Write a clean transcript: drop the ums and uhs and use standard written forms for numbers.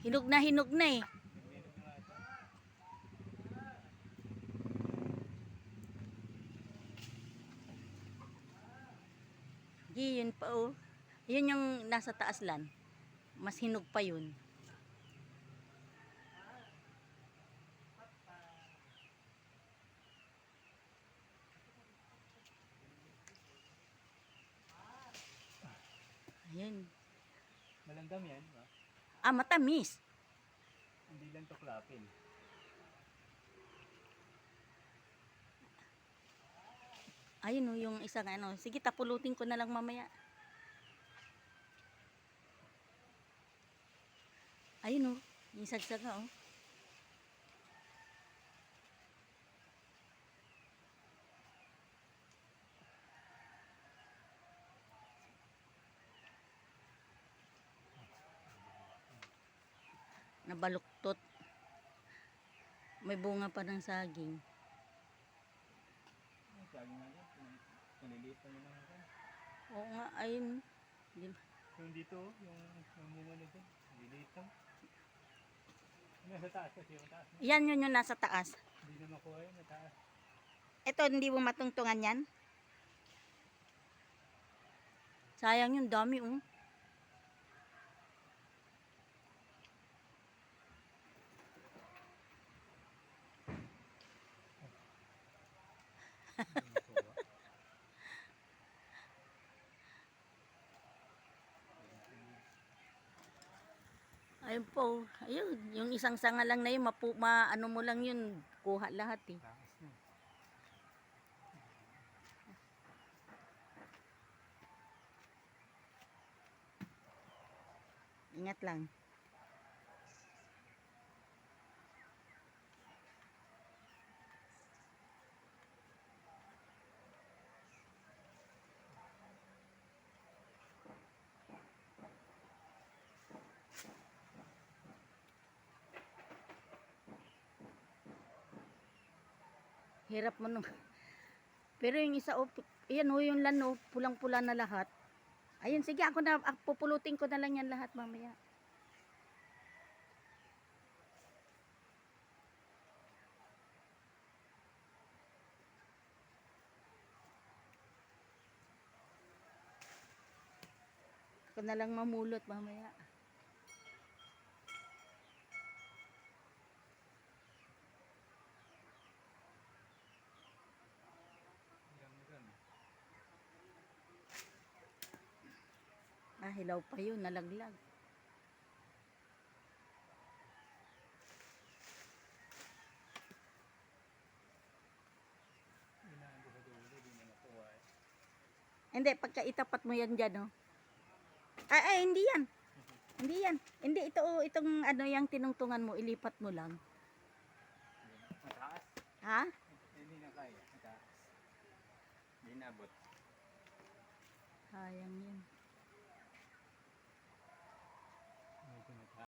Hinog na eh. Hinog na ito. Yun pa oh. Yun yung nasa taas lan. Mas hinog pa yun. Ayan. Malandam yan, ba? Ah, matamis. Hindi lang tuklapin. Ayun oh, yung isang ano. Sige, tapulutin ko na lang mamaya. Ayun oh, yung sagsaga oh. Nabaluktot. May bunga pa ng saging. Saging nga yan. Naliliit na naman ako. Oo nga, ayun. Yung dito, yung bunga na dyan. Naliliit lang. Yung nasa taas kasi, yung taas. Yan yun yung nasa taas. Hindi na makuha yun, sa taas. Ito, hindi mo matungtungan yan? Sayang yung dami oh. Ayun po, ayun, yung isang sanga lang na yun, ano mo lang yun, kuha lahat eh. Taas na. Ingat lang. Hirap mo nung. Pero yung isa, oh, yan oh, yung lan, oh, pulang-pula na lahat. Ayun, sige, pupulutin ko na lang yan lahat mamaya. Ko na lang mamulot mamaya. Ah, hilaw pa yun, nalaglag. Inaano sa dulo, hindi na makuha eh. Hindi, pagka itapat mo yan dyan, oh. Ay, hindi yan. Hindi yan. Hindi, ito, oh, itong ano yung tinungtungan mo, ilipat mo lang. Mataas? Ha? Hindi na kaya, mataas. Hindi nabot. Sayang yun.